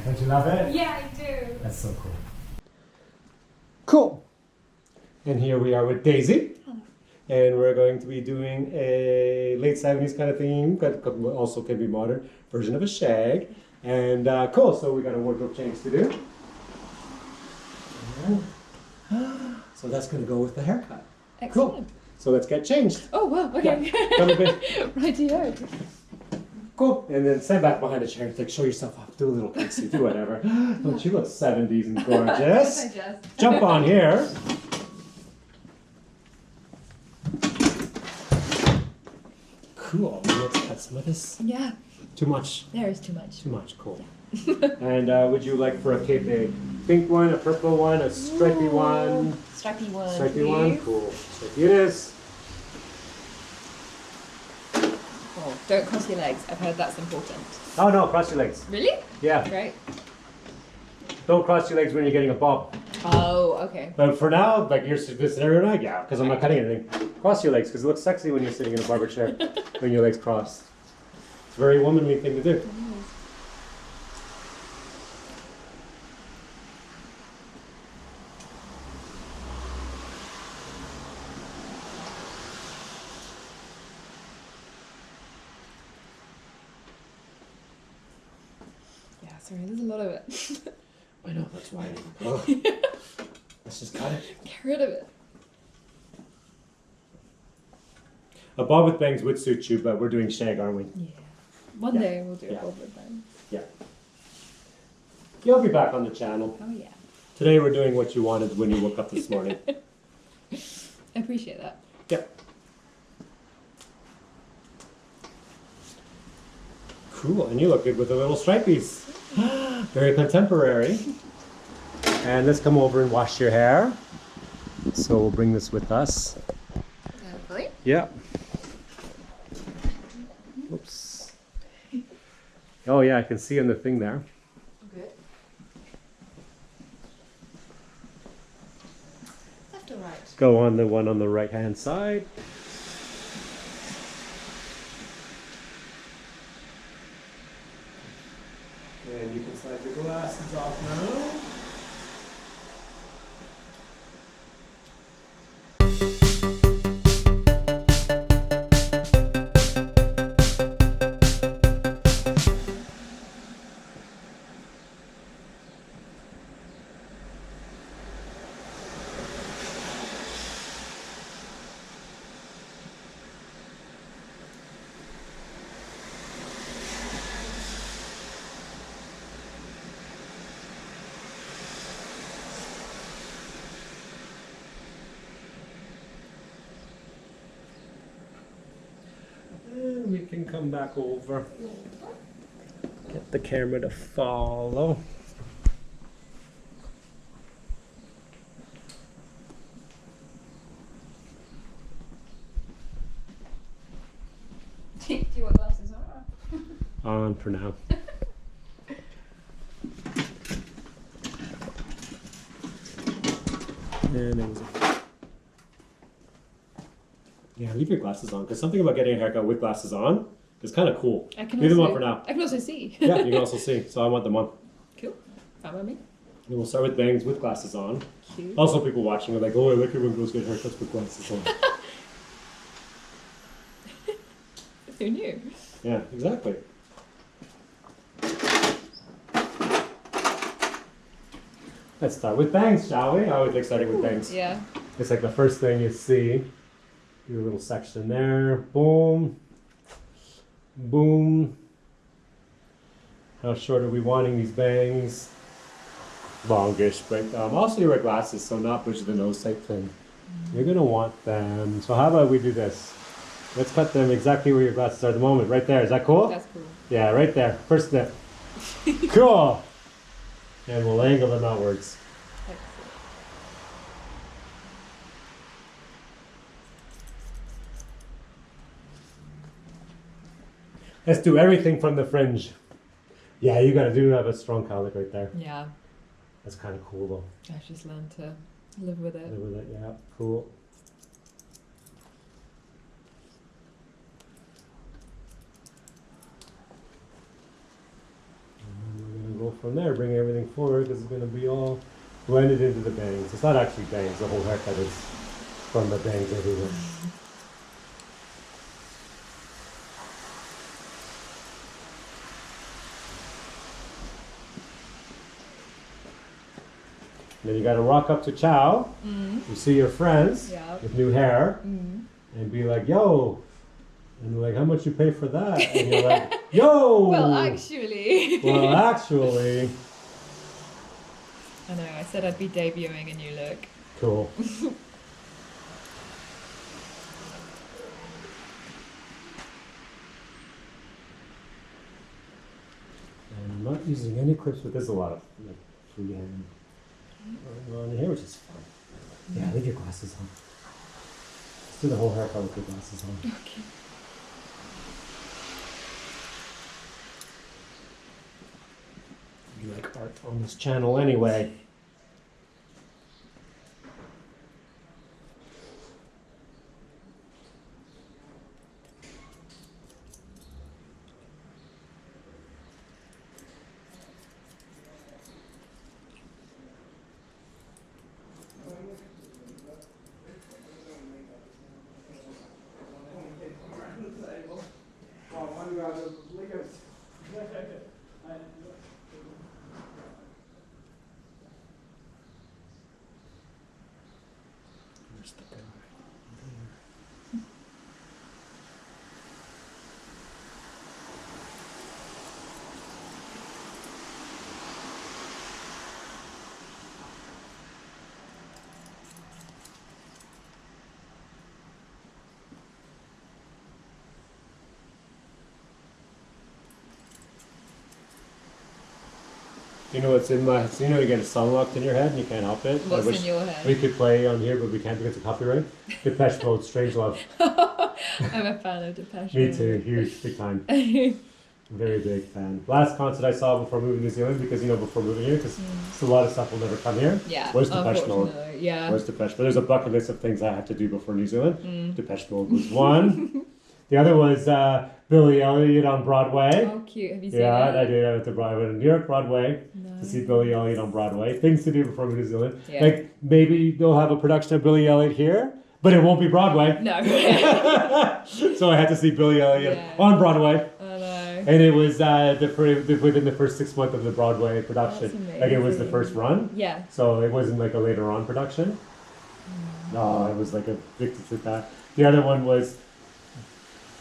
Don't you love it? Yeah, I do. That's so cool. Cool. And here we are with Daisy. And we're going to be doing a late 70s kind of theme, but also can be modern version of a shag. And cool, so we got a wardrobe change to do. So that's going to go with the haircut. Excellent. Cool. So let's get changed. Oh, wow, okay. Yeah. Come a bit. Righty-o. Cool. And then stand back behind the chair and like, show yourself off. Do a little curtsy, do whatever. Don't you look 70s and gorgeous? I just. Jump on here. Cool. Let's cut some of this. Yeah, Too much. there is too much. Too much. Cool. And would you like for a cape a pink one, a purple one, a stripy Ooh. one? Stripy one. Stripy please. one? Cool. Stripy it is. Oh, don't cross your legs. I've heard that's important. Oh no, cross your legs. Really? Yeah. Great. Don't cross your legs when you're getting a bob. Oh, okay. But for now, like you're this scenario now, yeah, because I'm not cutting anything. Cross your legs, because it looks sexy when you're sitting in a barber chair when your legs cross. It's a very womanly thing to do. Yeah, sorry, there's a lot of it. I know, that's why. Let's just cut it. Get rid of it. A bob with bangs would suit you, but we're doing shag, aren't we? Yeah. One Yeah. day we'll do a Yeah. bob with them. Yeah. You'll be back on the channel. Oh, yeah. Today we're doing what you wanted when you woke up this morning. I appreciate that. Yep. Cool, and you look good with the little stripies. Very contemporary. And let's come over and wash your hair. So we'll bring this with us. Hopefully. Yeah. Oops. Oh yeah, I can see on the thing there. Good. Left or right? Go on the one on the right hand side. And you can slide your glasses off now. And we can come back over. Get the camera to follow. Do you want glasses on? On for now. And it was yeah, leave your glasses on, because something about getting a haircut with glasses on is kind of cool. I can Leave them also, on for now. I can also see. Yeah, you can also see, so I want them on. Cool. Fine by me. And we'll start with bangs with glasses on. Cute. Also, people watching are like, oh, I like it when girls get haircuts with glasses on. Who knew? Yeah, exactly. Let's start with bangs, shall we? I always like starting with bangs. Yeah. It's like the first thing you see. Your little section there. Boom. Boom. How short are we wanting these bangs? Longish, but also you wear glasses, so not bridge the nose type thing. You're gonna want them. So how about we do this? Let's cut them exactly where your glasses are at the moment. Right there. Is that cool? That's cool. Yeah, right there. First snip. Cool. And we'll angle them outwards. Let's do everything from the fringe. Yeah, you gotta do have a strong cowlick right there. Yeah. That's kind of cool though. I've just learned to live with it. Live with it, yeah, cool. And we're gonna go from there, bring everything forward because it's going to be all blended into the bangs. It's not actually bangs, the whole haircut is from the bangs everywhere. Then you got to walk up to Chow, you see your friends with new hair, and be like, yo, and they're like, how much you pay for that? And you're like, yo! Well, actually. I know, I said I'd be debuting a new look. Cool. And I'm not using any clips, but there's a lot of like, freehand on here, which is fun. Yeah, leave your glasses on. Let's do the whole haircut with your glasses on. Okay. You like art on this channel anyway. Where's the guy? You know what's in my, so you know you get a song locked in your head and you can't help it? What's in your head? We could play on here, but we can't because of copyright. Depeche Mode, Strange Love. I'm a fan of Depeche Mode. Me too, huge, big time. Very big fan. Last concert I saw before moving to New Zealand, because you know before moving here, because a lot of stuff will never come here. Yeah. Was Depeche Mode. Yeah. Was Depeche Mode. There's a bucket list of things I have to do before New Zealand. Depeche Mode was one. The other was Billy Elliot on Broadway. Oh, cute. Have you seen Yeah, that? I did. I went to Broadway, New York Broadway to see Billy Elliot on Broadway. Things to do before New Zealand. Yeah. Like maybe they'll have a production of Billy Elliot here, but it won't be Broadway. No. So I had to see Billy Elliot on Broadway. I know. And it was within the first 6 months of the Broadway production. That's Like it was the amazing. first run. Yeah. So it wasn't like a later on production. No, it was like a big to that. The other one was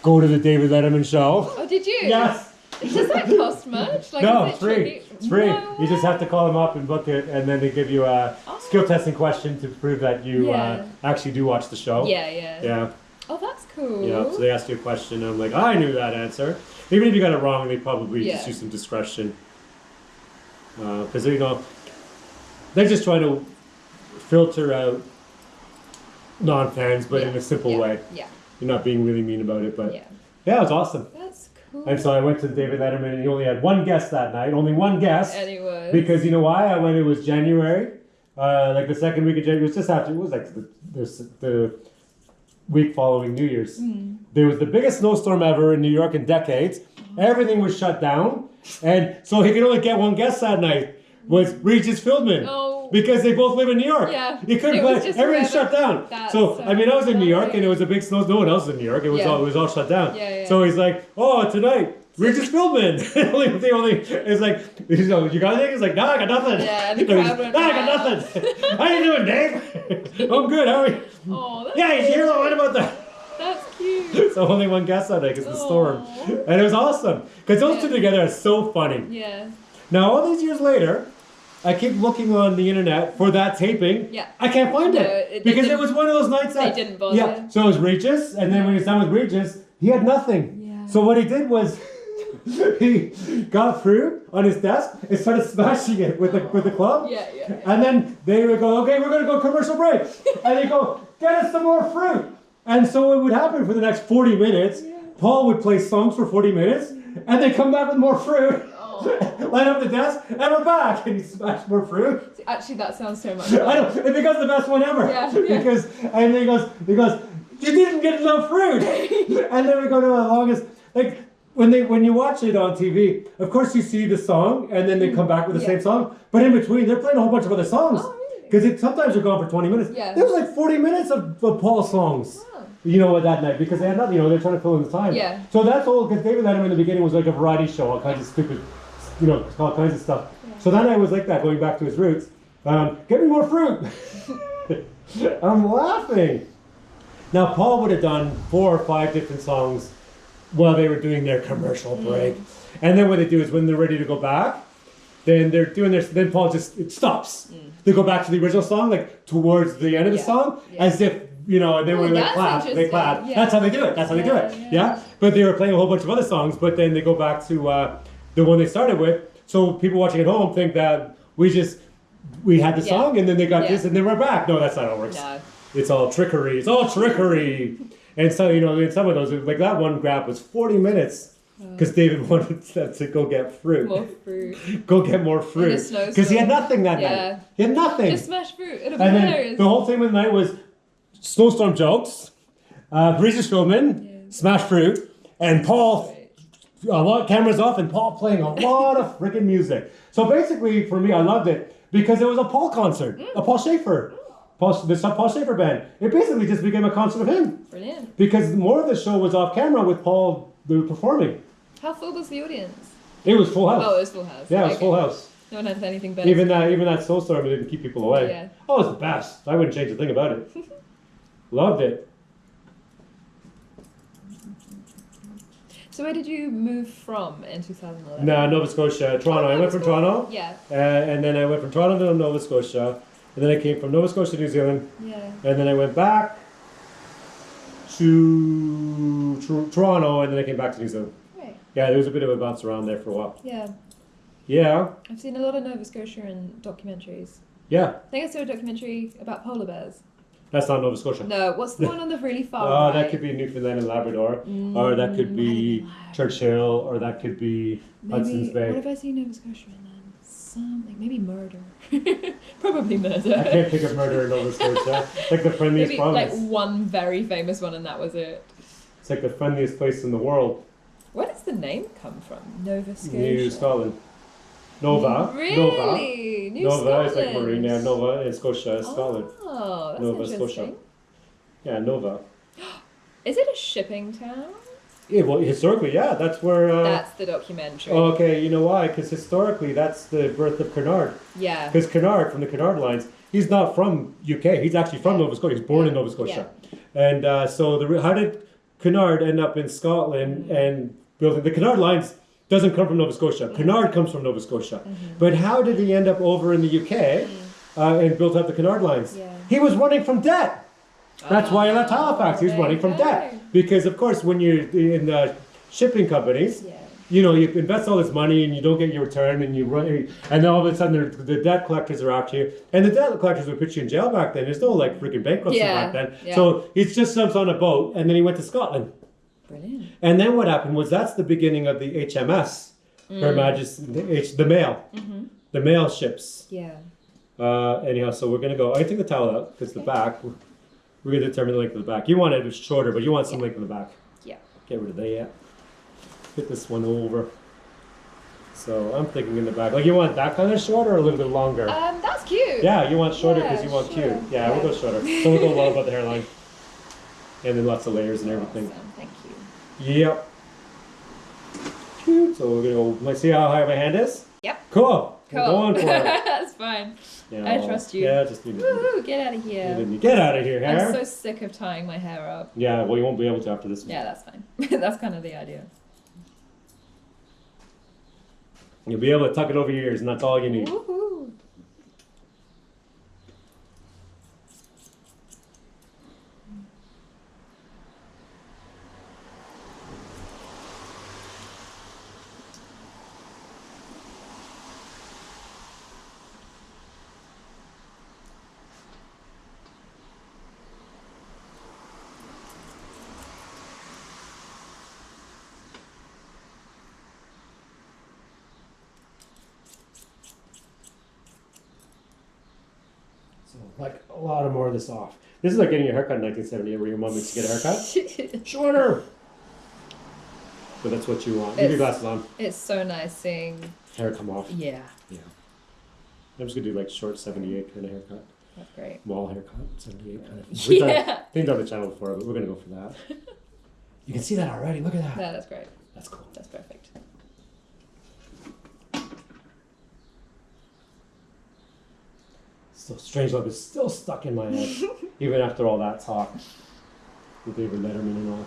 go to the David Letterman show. Oh, did you? Yes. Does that cost much? Like, No, is it's it free. tricky? It's free. No You just way. have to call them up and book it, and then they give you a skill testing question to prove that you actually do watch the show. Yeah, yeah. Yeah. Oh, that's cool. Yeah. So they ask you a question, and I'm like, I knew that answer. Even if you got it wrong, they probably just Yeah. use some discretion. Because you know, they're just trying to filter out non-fans, but in a simple way. Yeah. You're not being really mean about it, but Yeah. yeah, it was awesome. That's cool. And so I went to David Letterman, and he only had one guest that night, only one guest. Anyways. Because you know why? I went, it was January, like the second week of January, it was just after, it was like the week following New Year's. There was the biggest snowstorm ever in New York in decades. Everything was shut down. And so he could only get one guest that night, was Regis Philbin. Oh. Because they both live in New York. Yeah. You couldn't It was play, just everything's whoever- shut down. That's So, I mean, I was in New York funny. and it was a big snow, no one else was in New York, it was, Yeah. all, it was all shut down. Yeah, yeah. So he's like, oh, tonight, Regis Philbin. the only, it's like, you know, you got anything? He's like, no, I got nothing. Yeah, and the crowd went I got wild. nothing. How you doing, Dave? I'm good, how are you? Oh, that's Yeah, you cute. hear what about that? That's cute. So only one guest that night because of the storm. Aw. And it was awesome. Because those two Yeah. together are so funny. Yeah. Now, all these years later, I keep looking on the internet for that taping. Yeah. I can't find No, it. they Because it didn't- was one of those nights that... they didn't bother. Yeah, so it was Regis, and then when he was done with Regis, he had nothing. Yeah. So what he did was... he got fruit on his desk and started smashing it with the club. Yeah, yeah. And then they would go, okay, we're going to go commercial break. And they go, get us some more fruit. And so what would happen for the next 40 minutes, Paul would play songs for 40 minutes, and they come back with more fruit. Oh. Line up the desk, and we're back. And he smashed more fruit. Actually, that sounds so much I fun. know, it becomes the best one ever. Yeah, yeah. Because, and he goes, you didn't get enough fruit. And then we go to the longest, like, when you watch it on TV, of course you see the song and then they come back with the same song. But in between, they're playing a whole bunch of other songs. Oh, really? Because sometimes they're gone for 20 minutes. Yeah. There was like 40 minutes of Paul's songs. Oh. You know what, that night, because they had nothing, you know, they're trying to fill in the time. Yeah. So that's all, because David Letterman in the beginning was like a variety show, all kinds of stupid, you know, all kinds of stuff. Yeah. So that night was like that, going back to his roots. Get me more fruit. I'm laughing. Now, Paul would have done 4 or 5 different songs while they were doing their commercial break. And then what they do is when they're ready to go back, then they're doing their, then Paul just, it stops. They go back to the original song, like towards the end of the song, as if, you know, they were like clap, they clap. Yeah. That's how they do it. That's how they do it. Yeah. But they were playing a whole bunch of other songs, but then they go back to the one they started with. So people watching at home think that we had the song and then they got this and then we're back. No, that's not how it works. No. It's all trickery. It's all trickery. And so, you know, in some of those, like that one grab was 40 minutes. Because David wanted them to go get fruit. More fruit. Go get more fruit. Because he had nothing that night. He had nothing. Just smash fruit. It'll be And hilarious. then the whole thing of the night was snowstorm jokes, Breezy Strowman, smash fruit, and Paul, a lot cameras off, and Paul playing a lot of freaking music. So basically, for me, I loved it because it was a Paul concert, a Paul Schaefer. This Paul Schaefer band. It basically just became a concert of him. Brilliant. Because more of the show was off camera with Paul performing. How full was the audience? It was full house. Oh, it was full house. Yeah, it was full house. No one had anything better. Even that snowstorm didn't keep people away. Yeah. Oh, it was the best. I wouldn't change a thing about it. Loved it. So where did you move from in 2011? No, Nova Scotia, Toronto. I went from Toronto. Yeah. And then I went from Toronto to Nova Scotia. And then I came from Nova Scotia to New Zealand. Yeah. And then I went back to Toronto, and then I came back to New Zealand. Right. Yeah, there was a bit of a bounce around there for a while. Yeah. Yeah. I've seen a lot of Nova Scotia in documentaries. Yeah. I think I saw a documentary about polar bears. That's not Nova Scotia. No, what's the one on the really far Oh, right? that could be Newfoundland and Labrador, or that could be Churchill, or that could be Hudson's Bay. What have I seen Nova Scotia in then? Something, maybe murder. Probably murder. I can't think of murder in Nova Scotia. It's like the friendliest Maybe province. like one very famous one and that was it. It's like the friendliest place in the world. Where does the name come from? Nova Scotia. New Scotland. Nova. Really? Nova. New Nova Scotland. is like marine. Yeah, Nova and Scotia is Scotland. Oh, that's Nova interesting. Scotia. Yeah, Nova. Is it a shipping town? Yeah, well, historically, yeah, that's where. That's the documentary. Okay, you know why? Because historically, that's the birth of Kennard. Yeah. Because Kennard, from the Kennard lines, he's not from UK. He's actually from Nova Scotia. He's born in Nova Scotia. And so, how did Kennard end up in Scotland and building the Kennard lines? Doesn't come from Nova Scotia. Kennard comes from Nova Scotia. But how did he end up over in the UK and built up the Kennard lines? Yeah. He was running from debt. That's why he left Halifax. He was running from debt. Because, of course, when you're in shipping companies, you know, you invest all this money and you don't get your return and you run, and then all of a sudden the debt collectors are after you. And the debt collectors would put you in jail back then. There's no like freaking bankruptcy back then. Yeah. So he just jumps on a boat and then he went to Scotland. Brilliant. And then what happened was that's the beginning of the HMS, Her Majesty, the mail, the mail ships. Yeah. Anyhow, so we're gonna go. I take the towel out because the back. We're gonna determine the length of the back. You want it shorter, but you want some length in the back. Yeah. Get rid of that. Yeah. Fit this one over. So I'm thinking in the back. Like you want that kind of shorter or a little bit longer? That's cute. Yeah, you want shorter because Yeah, you want sure. cute. Yeah, we'll go shorter. So we'll go low about the hairline. And then lots of layers and everything. Awesome. Thank you. Yep. Cute. So we're gonna go. Let's see how high my hand is. Yep. Cool. We're Cool. going for it. That's fine. You I know, trust you. Yeah, just need to. Woohoo! Get out of here. Get out of here, hair. I'm so sick of tying my hair up. Yeah, well, you won't be able to after this one. Yeah, that's fine. That's kind of the idea. You'll be able to tuck it over your ears, and that's all you need. Woohoo! So, like, a lot of more of this off. This is like getting a haircut in 1978 where your mom makes you get a haircut. Shorter! but that's what you want. Leave your glasses on. It's so nice seeing Hair come off. Yeah. Yeah. I'm just gonna do like short 78 kind of haircut. That's great. Mall haircut, 78 kind of thing. Yeah. We've done the channel before, but we're gonna go for that. You can see that already. Look at that. Yeah, that's great. That's cool. That's perfect. Still, strange love is still stuck in my head, even after all that talk with David Letterman and all.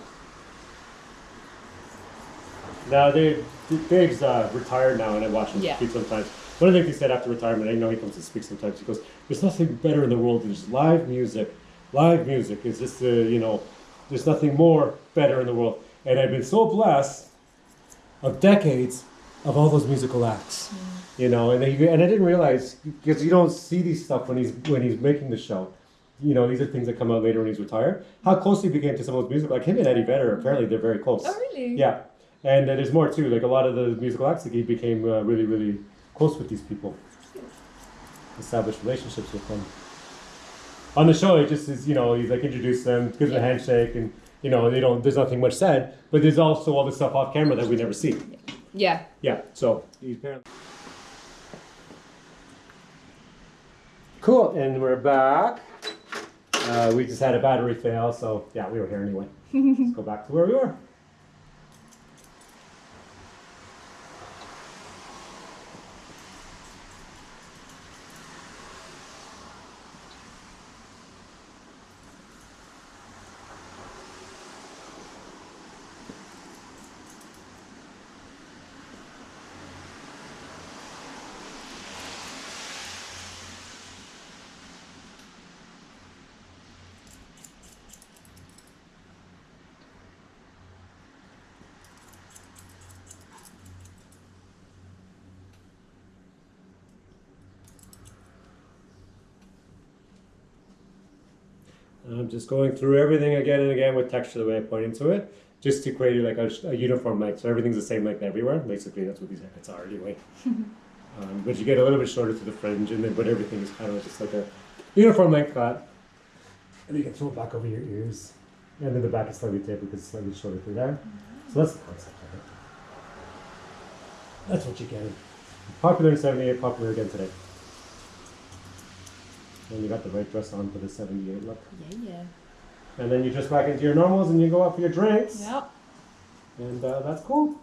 Now, Dave's retired now, and I watch him speak sometimes. One of the things he said after retirement, I know he comes to speak sometimes, he goes, there's nothing better in the world than just live music. Live music is just, there's nothing more better in the world. And I've been so blessed of decades of all those musical acts. And I didn't realize, because you don't see these stuff when he's making the show. These are things that come out later when he's retired. How close he became to some of those musical, like him and Eddie Vedder, apparently they're very close. Oh, really? Yeah. And there's more too, like a lot of the musical acts, like he became really, really close with these people. Established relationships with them. On the show, it just is, he's like introduced them, gives them a handshake, and there's nothing much said, but there's also all this stuff off camera that we never see. Yeah. Yeah, so he's apparently... Cool, and we're back. We just had a battery fail, so yeah, we were here anyway. Let's go back to where we were. I'm just going through everything again and again with texture the way I pointed to it, just to create like a uniform length, so everything's the same length everywhere. Basically, that's what these haircuts are anyway. But you get a little bit shorter to the fringe, but everything is kind of just like a uniform length cut. And you can throw it back over your ears, and then the back is slightly tapered because it's slightly shorter through there. So that's the concept of it. That's what you're getting. Popular in '78, popular again today. And you got the right dress on for the '78 look. Yeah. And then you just back into your normals and you go out for your drinks. Yep. And that's cool.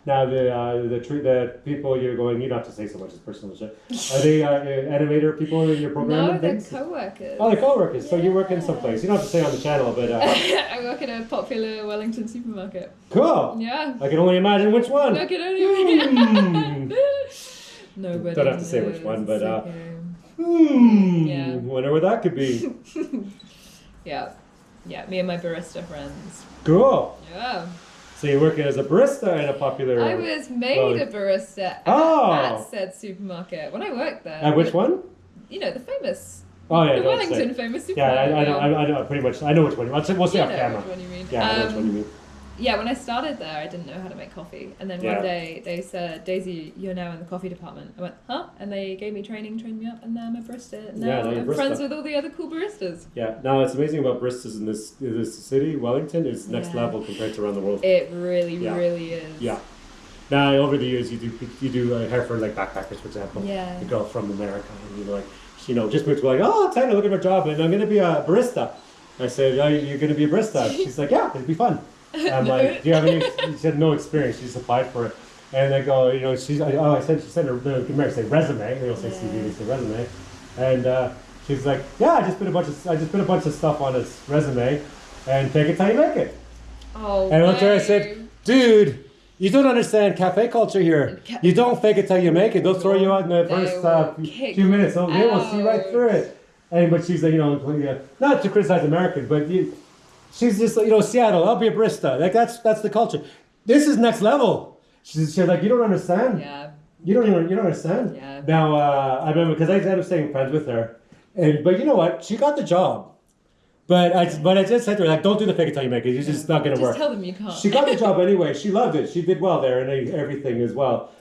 Now the people you're going, you don't have to say so much, it's personal shit. Are they animator people in your program? No, they're co-workers. Oh, they're co-workers. Yeah. So you work in Yeah. some place. You don't have to say on the channel, but... I work at a popular Wellington supermarket. Cool. Yeah. I can only imagine which one. I can only imagine. Nobody Don't have to say which one, but... okay. Yeah. Wonder what that could be. Yeah, me and my barista friends. Cool. Yeah. So you're working as a barista in a popular... I was made a barista at said supermarket when I worked there. At which one? The famous. Oh yeah, the Wellington famous Yeah, supermarket. I know pretty much. I know which one. We'll say off camera. Which one you mean. Yeah, I know which one you mean. Yeah, when I started there, I didn't know how to make coffee. And then one day they said, Daisy, you're now in the coffee department. I went, huh? And they gave me training, trained me up, and now I'm a barista. Now I'm friends with all the other cool baristas. Yeah, now it's amazing about baristas in this city, Wellington, is next level compared to around the world. It really, really is. Yeah. Now, over the years, you do hair for like backpackers, for example. Yeah. The girl from America, and just moved to like, oh, Tina, look at her job, and I'm going to be a barista. I said, oh, you're going to be a barista? She's like, yeah, it'd be fun. I'm like, do you have any? She had no experience. She just applied for it, and I go, she sent her the resume. They don't say CV, they say resume, and she's like, yeah, I just put a bunch of stuff on his resume, and fake it till you make it. Oh. And I looked at her, I said, dude, you don't understand cafe culture here. You don't fake it till you make it. They'll throw you out in the first few minutes. They will see right through it. But she's like, not to criticize Americans, but she's just like, Seattle, I'll be a barista. Like, that's the culture. This is next level. She's like, you don't understand. Yeah. You don't understand. Yeah. Now, I remember, because I ended up staying friends with her. But you know what? She got the job. But I just said to her, like, don't do the fake it till you make it. It's just not going to work. Just tell them you can't. She got the job anyway. She loved it. She did well there and everything as well.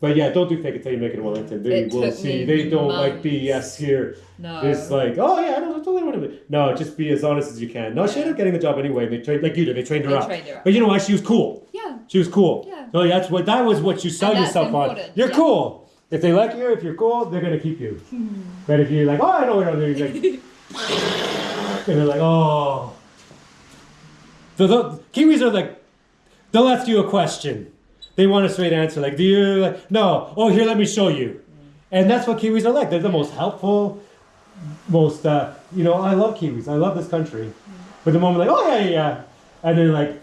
But yeah, don't do fake it till you make it in Wellington. They will see. They don't like BS here. No. It's like, oh yeah, I totally want to. No, just be as honest as you can. No, she ended up getting the job anyway. They trained like you did. They trained her up. But you know what? She was cool. Yeah. She was cool. Yeah. So that was what you sell yourself on. You're cool. If they like you, if you're cool, they're gonna keep you. But if you're like, oh, I know what I'm doing, like, and they're like, oh. So the Kiwis are like, they'll ask you a question. They want a straight answer. Like, do you like? No. Oh, here, let me show you. And that's what Kiwis are like. They're the most helpful, most. I love Kiwis. I love this country. But the moment like, oh yeah, and then like,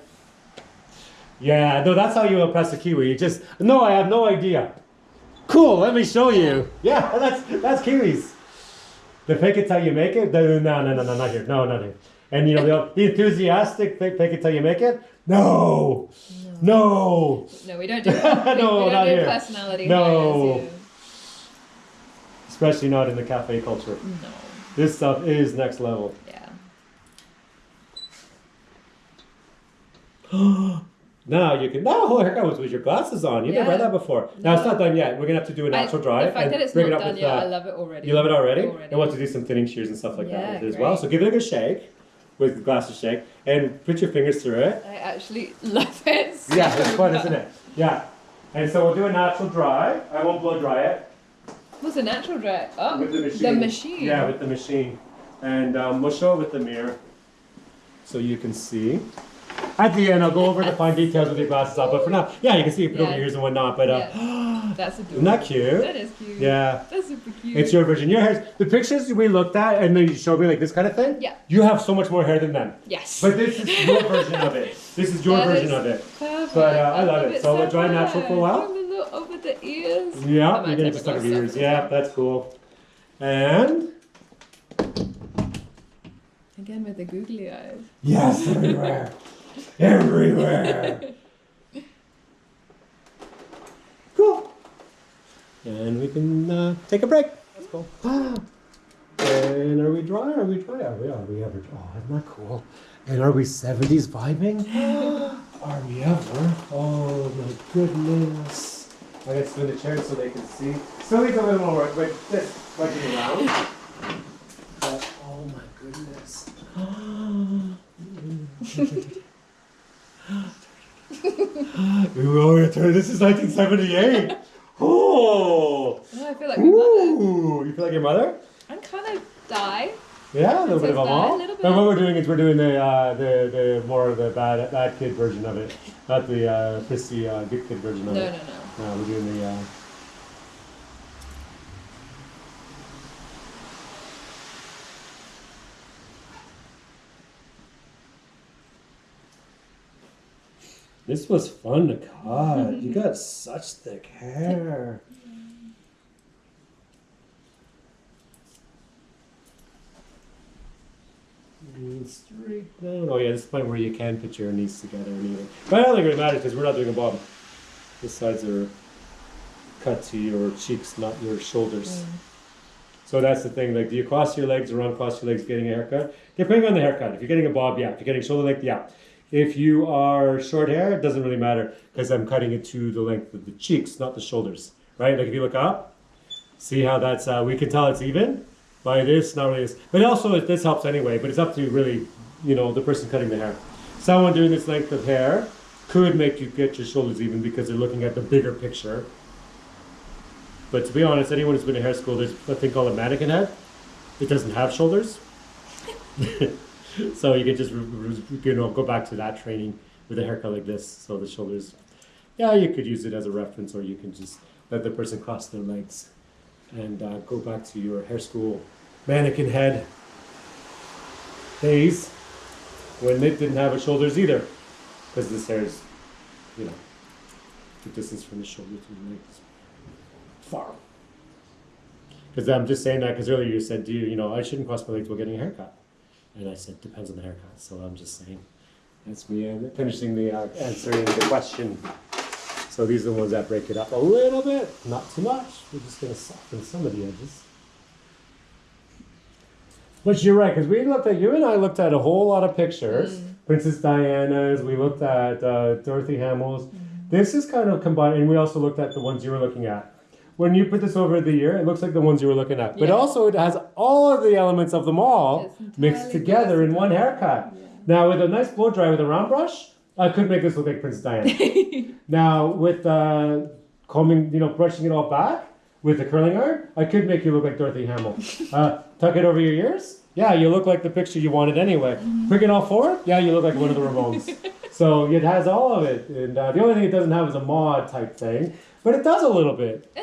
yeah, no, that's how you impress a Kiwi. You just, no, I have no idea. Cool, let me show you. Yeah, that's Kiwis. The fake it till you make it. No, not here. No, not here. And the enthusiastic fake it till you make it. No. No, we don't do that. No, we don't do personality. No. Especially not in the cafe culture. No. This stuff is next level. Yeah. Now you can. Now whole haircut was with your glasses on. You never had that before. No. Now it's not done yet. We're gonna have to do a natural dry. The fact that it's not done yet, I love it already. You love it already? And we'll have to do some thinning shears and stuff like that with it as well. So give it a good shake. With the glasses shake, and put your fingers through it. I actually love it. Yeah, it's fun, isn't it? Yeah. And so we'll do a natural dry. I won't blow dry it. What's a natural dry? Oh, with the machine. The machine. Yeah, with the machine. And we'll show it with the mirror so you can see. At the end, I'll go over the fine details with your glasses off, but for now, yeah, you can see it put over your ears and whatnot. But that's adorable. Isn't that cute? That is cute. Yeah. That's super cute. It's your version. Your hair. The pictures we looked at, and then you showed me like this kind of thing. Yeah. You have so much more hair than them. Yes. But this is your version of it. This is your version of it. Perfect. But I love it. So we'll dry natural for a while. Over the ears. Yeah, you're gonna just tuck your ears. Yeah, that's cool. And again with the googly eyes. Yes, everywhere. Everywhere. Cool. And we can take a break. Let's go. And are we dry? Are we dry? Are we ever? Oh, isn't that cool? And are we 70s vibing? Are we ever? Oh my goodness. I gotta spin the chair so they can see. Still needs a little more work, but just working around. But, oh my goodness. This is 1978. Oh. I feel like my mother. You feel like your mother? I'm kind of die. Yeah, a little bit of a mom. But what we're doing is we're doing the more of the bad kid version of it, not the prissy good kid version of it. No, we're doing the. This was fun to cut. You got such thick hair. Straight down. Oh yeah, this is the point where you can put your knees together and anything. But I don't think it really matters because we're not doing a bob. The sides are cut to your cheeks, not your shoulders. So that's the thing. Like, do you cross your legs or uncross your legs getting a haircut? Depending on the haircut. If you're getting a bob, yeah. If you're getting shoulder length, yeah. If you are short hair, it doesn't really matter because I'm cutting it to the length of the cheeks, not the shoulders. Right? Like if you look up, see how that's, we can tell it's even by this, not really this. But also this helps anyway, but it's up to really, the person cutting the hair. Someone doing this length of hair could make you get your shoulders even because they're looking at the bigger picture. But to be honest, anyone who's been to hair school, there's a thing called a mannequin head. It doesn't have shoulders. So you can just go back to that training with a haircut like this. So the shoulders, yeah, you could use it as a reference, or you can just let the person cross their legs and go back to your hair school mannequin head days when it didn't have a shoulders either, because this hair is, the distance from the shoulder to the legs far. Because I'm just saying that because earlier you said, I shouldn't cross my legs while getting a haircut. And I said, depends on the haircut. So I'm just saying, that's me finishing the answering the question. So these are the ones that break it up a little bit, not too much. We're just going to soften some of the edges. But you're right, because you and I looked at a whole lot of pictures. Princess Diana's, we looked at Dorothy Hamill's. This is kind of combined, and we also looked at the ones you were looking at. When you put this over the ear, it looks like the ones you were looking at. But also it has all of the elements of them all mixed together in one haircut. Yeah. Now with a nice blow dry with a round brush, I could make this look like Princess Diana. Now with combing, brushing it all back with the curling iron, I could make you look like Dorothy Hamill. Tuck it over your ears. Yeah, you look like the picture you wanted anyway. Bring it all forward. Yeah, you look like one of the Ramones. So it has all of it. And the only thing it doesn't have is a mod type thing. But it does a little bit. A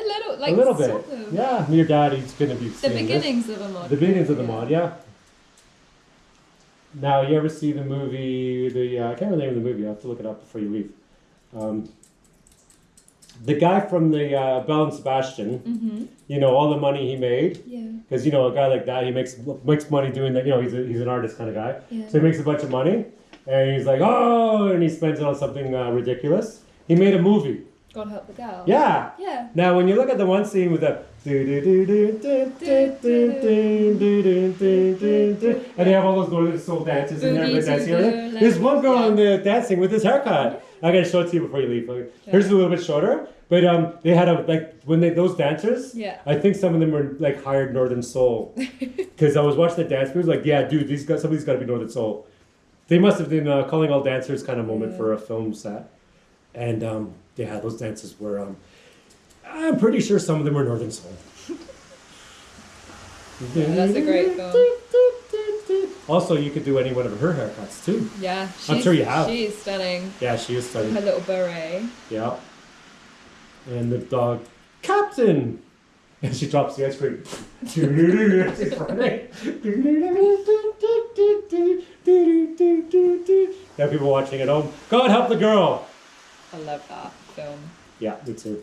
little bit. Sort of. Yeah, your daddy's going to be seeing the beginnings of a mod. The beginnings of the mod, yeah. Now, you ever see the movie, I can't remember the name of the movie, I'll have to look it up before you leave. The guy from the Belle and Sebastian, all the money he made. Yeah. Because, a guy like that, he makes money doing that, he's an artist kind of guy. Yeah. So he makes a bunch of money, and he's like, oh, and he spends it on something ridiculous. He made a movie. God Help the Gal. Yeah. Yeah. Now, when you look at the one scene with the and they have all those Northern Soul dances and everything dancing. There's one girl on the dancing with this haircut. I gotta show it to you before you leave. Here's a little bit shorter, but they had those dancers. Yeah. I think some of them were like hired Northern Soul, because I was watching the dance moves. Like, yeah, dude, somebody's got to be Northern Soul. They must have been calling all dancers kind of moment for a film set, and they had those dances where I'm pretty sure some of them were Northern Soul. Yeah, that's a great film. Also, you could do any one of her haircuts too. Yeah, I'm sure you have. She's stunning. Yeah, she is stunning. Her little beret. Yeah. And the dog, Captain! And she drops the ice cream. Now people watching at home, God help the girl! I love that film. Yeah, me too.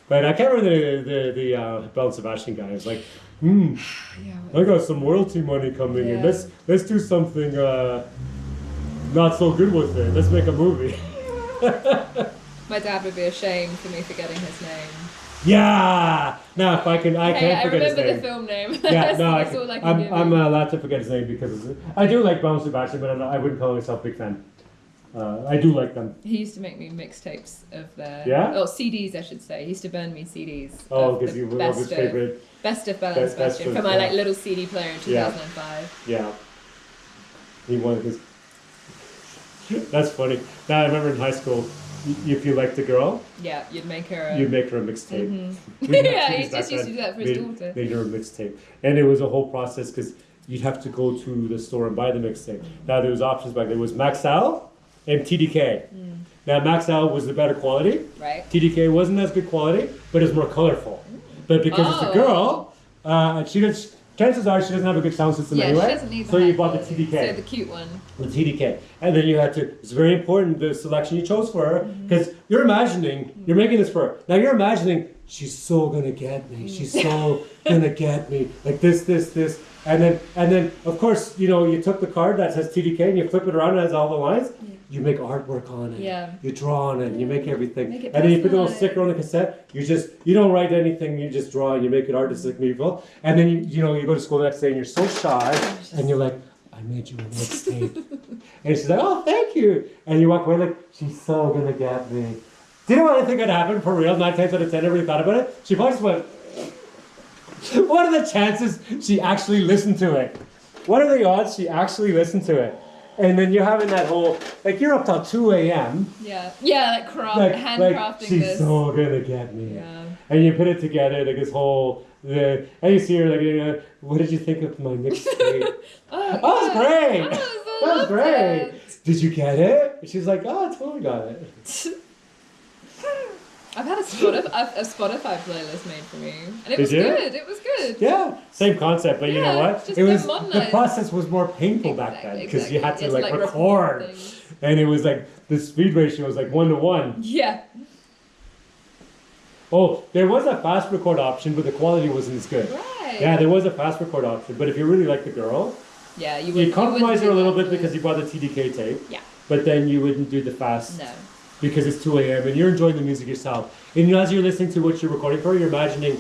But I can't remember the Belle and Sebastian guy. It's like, I got some royalty money coming in. Let's do something not so good with it. Let's make a movie. My dad would be ashamed for me forgetting his name. Yeah. No, if I can't forget his name. I remember the film name. Yeah, no, I'm allowed to forget his name because I do like Belle and Sebastian, but I wouldn't call myself a big fan. I do like them. He used to make me mixtapes of their... Yeah? Oh, CDs, I should say. He used to burn me CDs. Oh, because you were his favorite... Best of Belle and Sebastian from my little CD player in 2005. Yeah. He wanted his... That's funny. Now, I remember in high school, if you liked a girl... Yeah, you'd make her a mixtape. Mm-hmm. Yeah, he just used to do that for his daughter. Made her a mixtape. And it was a whole process because you'd have to go to the store and buy the mixtape. Now, there was options back then. There was Maxell and TDK. Now, Maxell was the better quality. Right. TDK wasn't as good quality, but it's more colorful. But because it's a girl, chances are she doesn't have a good sound system anyway. She doesn't need so you bought the TDK. So the cute one. The TDK. And then you had to, it's very important, the selection you chose for her, because you're imagining, you're making this for her. Now you're imagining, she's so going to get me. She's so going to get me. Like this. And then, of course, you took the card that says TDK and you flip it around and it has all the lines. Yeah. You make artwork on it. Yeah. You draw on it. You make everything. And then you put the little sticker on the cassette. You don't write anything. You just draw and you make it artistic and beautiful. And then you go to school the next day and you're so shy and you're like, I made you a mixtape. And she's like, oh, thank you. And you walk away like, she's so gonna get me. Do you know what I think would happen for real? 9 times out of 10, everybody thought about it. She probably just went. What are the chances she actually listened to it? What are the odds she actually listened to it? And then you're having that whole, you're up till 2 a.m. Yeah, handcrafting she's this. So gonna get me. Yeah. And you put it together, this whole, and you see her, what did you think of my mixtape? That was great! That was great! Did you get it? She's like, oh, I totally got it. I've had a Spotify playlist made for me, and it was good. It was good. Yeah, same concept, but you know what? The process was more painful back then because you had to record, and it was the speed ratio was 1 to 1. Yeah. Oh, there was a fast record option, but the quality wasn't as good. Right. Yeah, there was a fast record option, but if you really like the girl, you compromise her a little bit because you bought the TDK tape. Yeah. But then you wouldn't do the fast. No. Because it's 2 a.m. and you're enjoying the music yourself. And as you're listening to what you're recording for, you're imagining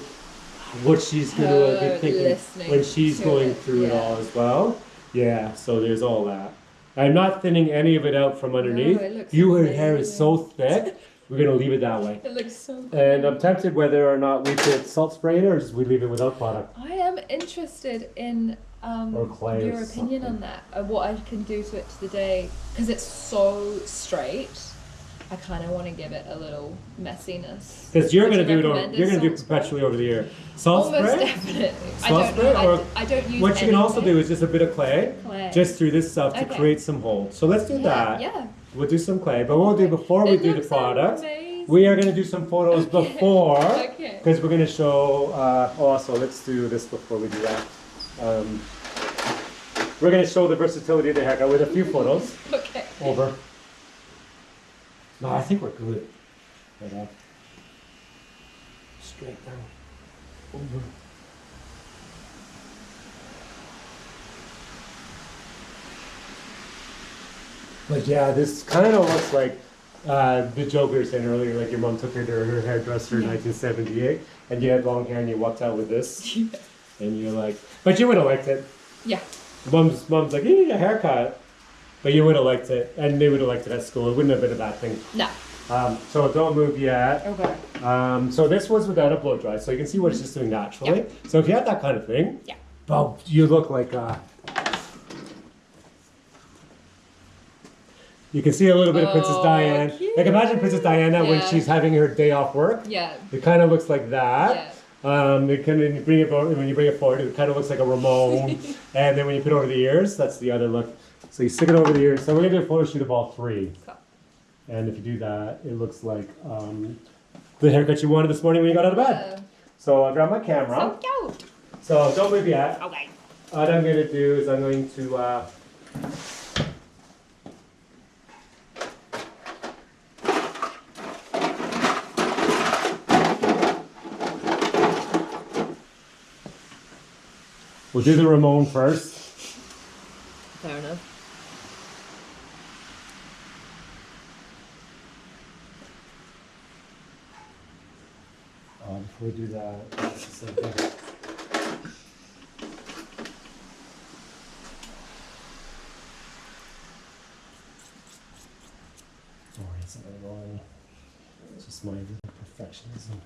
what she's going to be thinking when she's going through it all as well. Yeah, so there's all that. I'm not thinning any of it out from underneath. No, your hair is so thick. we're going to leave it that way. It looks so cool. And I'm tempted whether or not we could salt spray it or just we leave it without product. I am interested in Or clay your or opinion something. on that, what I can do to it today, because it's so straight. I kind of want to give it a little messiness. Because you're Would going to you do it. recommend You're a going to do it salt spray? perpetually over the year. Salt Almost spray. definitely. Salt I spray don't know. or I don't use what you can also anything. do is just a bit of clay, just through this stuff to Okay. create some holes. So let's do that. Yeah. We'll do some clay, but what we'll do before we It do the looks product, amazing. we are going to do some photos Okay. before, Okay. because we're going to show. Also, let's do this before we do that. We're going to show the versatility of the haircut with a few photos. Okay. Over. No, I think we're good. Right up. Straight down. Over. But yeah, this kind of looks like the joke we were saying earlier, like your mom took her to her hairdresser in 1978, and you had long hair and you walked out with this, and you're like, but you would have liked it. Yeah. Mom's like, you need a haircut, but you would have liked it, and they would have liked it at school. It wouldn't have been a bad thing. No. So don't move yet. Okay. So this was without a blow dry, so you can see what it's just doing naturally. Yeah. So if you had that kind of thing, Yeah. well, you look like you can see a little bit of Princess Oh, Diane. cute. Like imagine Princess Diana when Yeah. she's having her day off work. Yeah. It kind of looks like that. Yeah. It kind of when you bring it forward, it kind of looks like a Ramon. And then when you put it over the ears, that's the other look. So you stick it over the ears. So we're gonna do a photo shoot of all three. Cool. And if you do that, it looks like the haircut you wanted this morning when you got out of bed. So I'll grab my camera. So cute. So don't move yet. Okay. What I'm going to do is I'm going to we'll do the Ramon first. Fair enough. Before we do that, that's the same thing. Don't worry, it's not really wrong. It's just my perfectionism.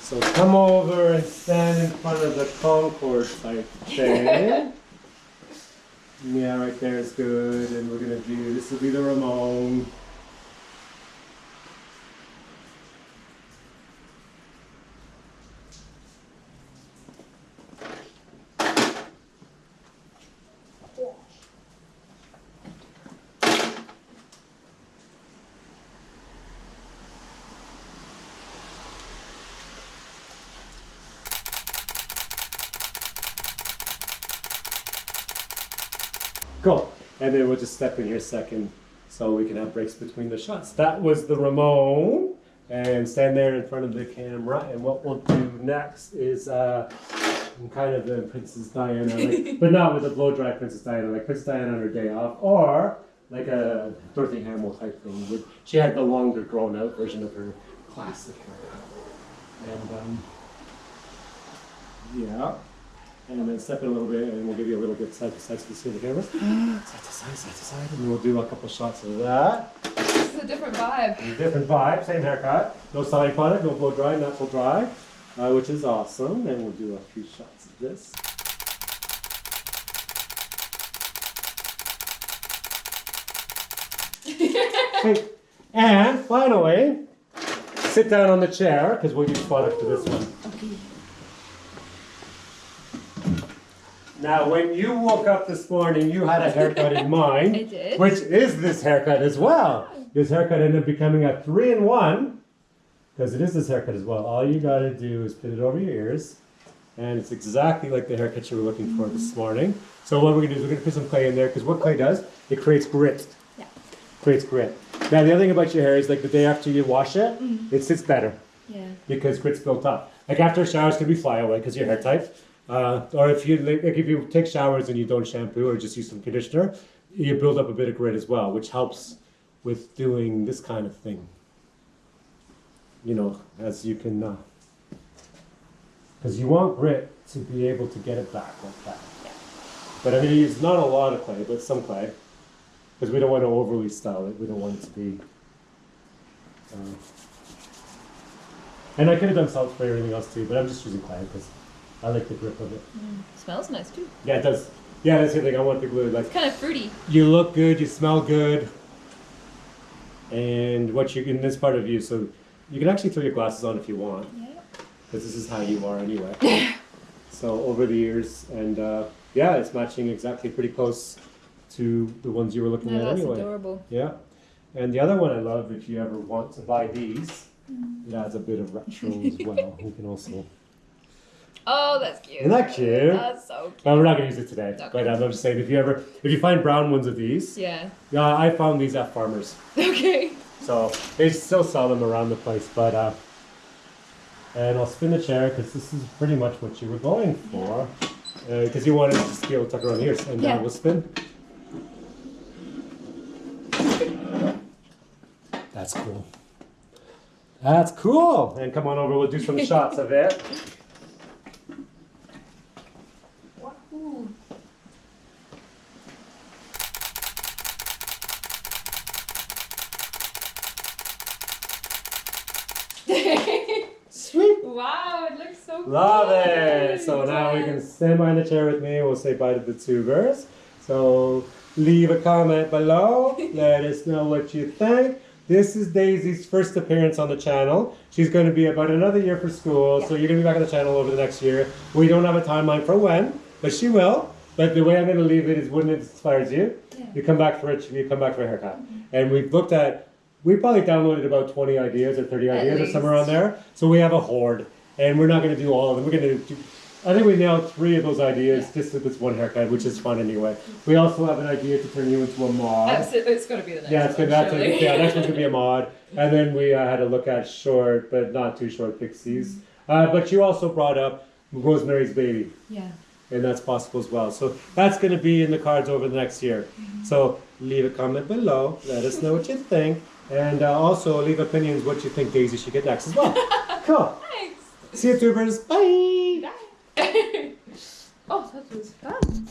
So come over and stand in front of the Concord type thing. Yeah, right there is good. And we're gonna do, this will be the Ramon. Cool. And then we'll just step in here a second so we can have breaks between the shots. That was the Ramon. And stand there in front of the camera. And what we'll do next is kind of the Princess Diana, like, but not with the blow dry Princess Diana, like Princess Diana on her day off, or like a Dorothy Hamill type thing. She had the longer grown out version of her classic haircut. And yeah. And then step in a little bit, and we'll give you a little bit side to side so you see the camera. Side to side, side to side. And we'll do a couple shots of that. This is a different vibe. Different vibe, same haircut. No styling product, no blow dry, natural dry, which is awesome. And we'll do a few shots of this. Okay. And finally, sit down on the chair, because we'll use product for this one. Okay. Now, when you woke up this morning, you had a haircut in mind. I did. Which is this haircut as well. This haircut ended up becoming a 3-in-1, because it is this haircut as well. All you gotta do is put it over your ears, and it's exactly like the haircut you were looking for this morning. So what we're gonna do is we're gonna put some clay in there, because what clay does, it creates grit. Yeah. Creates grit. Now, the other thing about your hair is like the day after you wash it, it sits better, Yeah. because grit's built up. Like after a shower, it's gonna be flyaway, because your hair type. Or if you take showers and you don't shampoo or just use some conditioner, you build up a bit of grit as well, which helps with doing this kind of thing. You know, as you can, because you want grit to be able to get it back like that. Yeah. But I'm going to use not a lot of clay, but some clay, because we don't want to overly style it. We don't want it to be. And I could have done salt spray or anything else too, but I'm just using clay because I like the grip of it. Smells nice too. Yeah, it does. Yeah, that's the thing. I want the glue. Like, it's kind of fruity. You look good, you smell good, and what you in this part of you. So you can actually throw your glasses on if you want, because this is how you are anyway. So over the years, and yeah, it's matching exactly pretty close to the ones you were looking at anyway. That's adorable. Yeah, and the other one I love, if you ever want to buy these, it adds a bit of retro as well. You can also. Oh, that's cute. Isn't that cute? That's so cute. Well, we're not going to use it today, Okay. but I'm just saying, if you find brown ones of these, yeah, I found these at Farmers. Okay. So they still sell them around the place, but and I'll spin the chair because this is pretty much what you were going for, because you wanted to just be able to tuck around here, and we'll spin. That's cool. That's cool. And come on over, we'll do some shots of it. Sweet. Wow, it looks so good. Love it. So now we can stand behind the chair with me. We'll say bye to the tubers. So leave a comment below. Let us know what you think. This is Daisy's first appearance on the channel. She's going to be about another year for school, so you're going to be back on the channel over the next year. We don't have a timeline for when, but she will. But the way I'm going to leave it is when it inspires you. You come back for it. You come back for a haircut. And we've looked at. We probably downloaded about 20 ideas or 30 ideas or somewhere around there. So we have a horde, and we're not going to do all of them. We're going to do. I think we nailed 3 of those ideas just with this one haircut, which is fun anyway. We also have an idea to turn you into a mod. Absolutely, it's got to be the next Yeah, it's one. next one's going to be a mod. And then we had to look at short, but not too short pixies. But you also brought up Rosemary's Baby. Yeah. And that's possible as well. So that's going to be in the cards over the next year. So leave a comment below. Let us know what you think. And also leave opinions what you think Daisy should get next as well. Cool. Thanks. See you, tubers. Bye. Bye. Oh, that was fun.